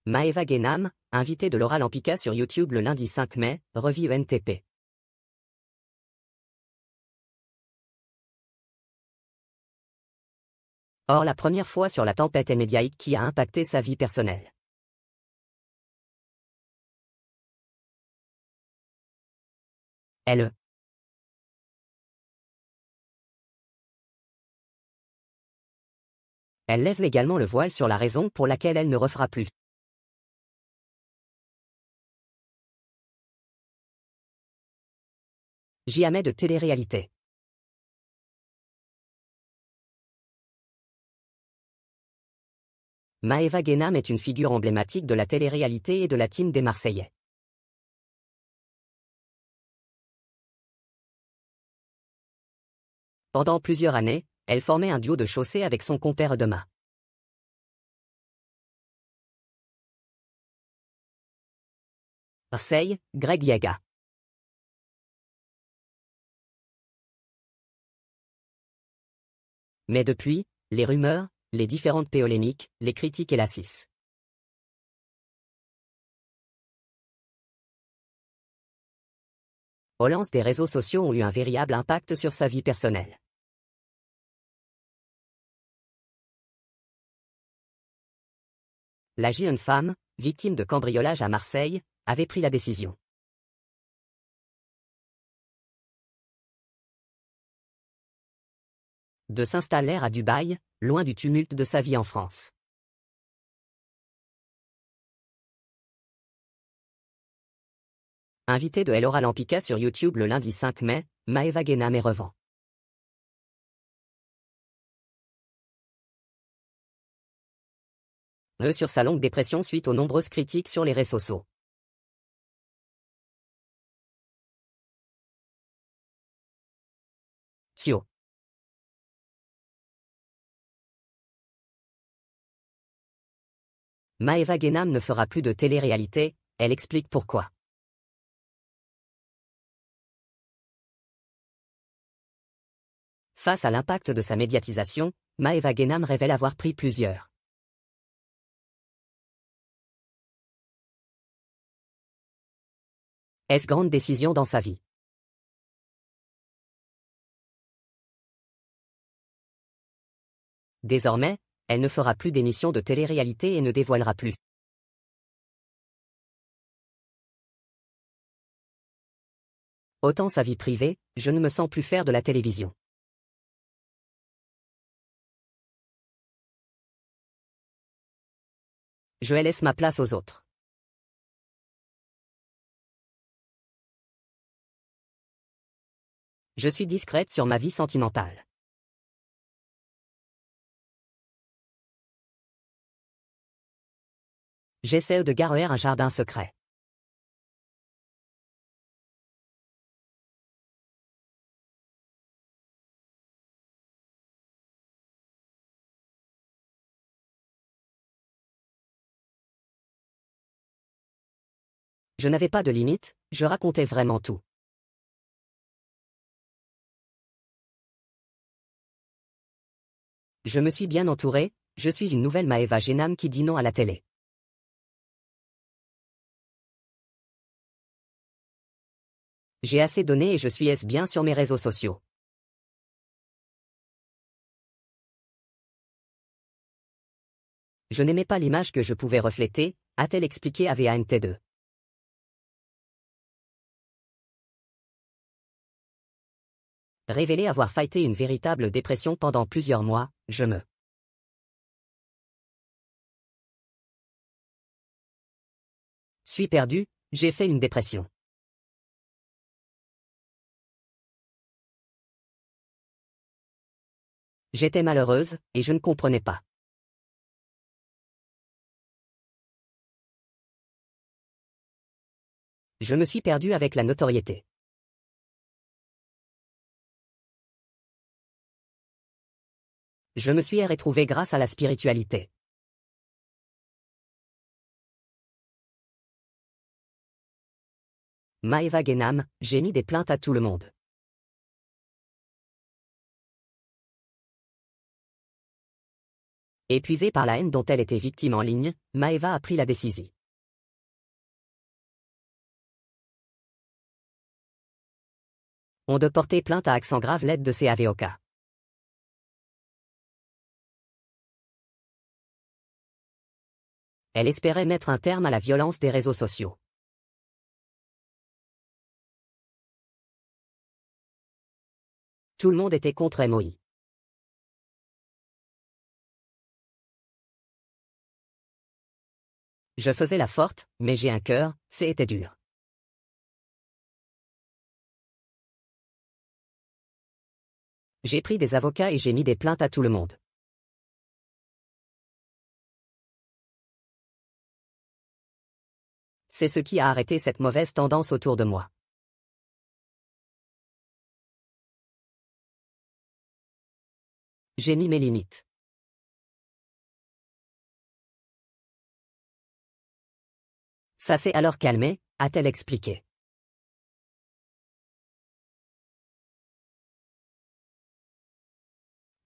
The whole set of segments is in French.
Maeva Guénam, invitée de Laura Lampica sur YouTube le lundi 5 mai, revit ENTP. Or la première fois sur la tempête médiatique qui a impacté sa vie personnelle. Elle lève également le voile sur la raison pour laquelle elle ne refera plus. Jamais de télé-réalité. Maeva Guénam est une figure emblématique de la télé-réalité et de la team des Marseillais. Pendant plusieurs années, elle formait un duo de chaussée avec son compère Dema. Marseille, Greg Yaga. Mais depuis, les rumeurs, les différentes polémiques, les critiques et la cisse. Relance des réseaux sociaux ont eu un véritable impact sur sa vie personnelle. La jeune femme, victime de cambriolage à Marseille, avait pris la décision de s'installer à Dubaï, loin du tumulte de sa vie en France. Invitée de Laura Lampica sur YouTube le lundi 5 mai, Maeva Guénam est revend. Sur sa longue dépression suite aux nombreuses critiques sur les réseaux sociaux. Maeva Guénam ne fera plus de télé-réalité, elle explique pourquoi. Face à l'impact de sa médiatisation, Maeva Guénam révèle avoir pris plusieurs grandes décisions dans sa vie. Désormais, elle ne fera plus d'émissions de télé-réalité et ne dévoilera plus autant sa vie privée, je ne me sens plus faire de la télévision. Je laisse ma place aux autres. Je suis discrète sur ma vie sentimentale. J'essaie de garder un jardin secret. Je n'avais pas de limite, je racontais vraiment tout. Je me suis bien entourée, je suis une nouvelle Maeva Guénam qui dit non à la télé. J'ai assez donné et je suis bien sur mes réseaux sociaux. Je n'aimais pas l'image que je pouvais refléter, a-t-elle expliqué à VANT2. Révélé avoir fighté une véritable dépression pendant plusieurs mois, je me suis perdu, j'ai fait une dépression. J'étais malheureuse, et je ne comprenais pas. Je me suis perdue avec la notoriété. Je me suis retrouvée grâce à la spiritualité. Maeva Guénam, j'ai mis des plaintes à tout le monde. Épuisée par la haine dont elle était victime en ligne, Maeva a pris la décision de porter plainte à accent grave l'aide de ses avocats. Elle espérait mettre un terme à la violence des réseaux sociaux. Tout le monde était contre MOI. Je faisais la forte, mais j'ai un cœur, c'était dur. J'ai pris des avocats et j'ai mis des plaintes à tout le monde. C'est ce qui a arrêté cette mauvaise tendance autour de moi. J'ai mis mes limites. Ça s'est alors calmé, a-t-elle expliqué.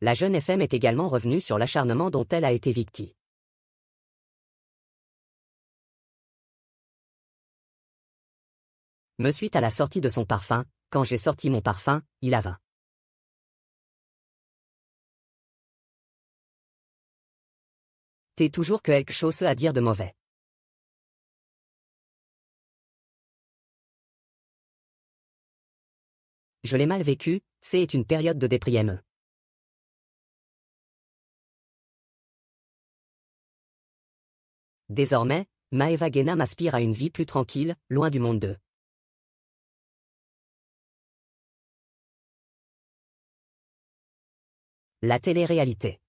La jeune FM est également revenue sur l'acharnement dont elle a été victime. Me suite à la sortie de son parfum, quand j'ai sorti mon parfum, il a 20. T'es toujours quelque chose à dire de mauvais. Je l'ai mal vécu, c'est une période de déprime. Désormais, Maeva Genam aspire à une vie plus tranquille, loin du monde de la télé-réalité.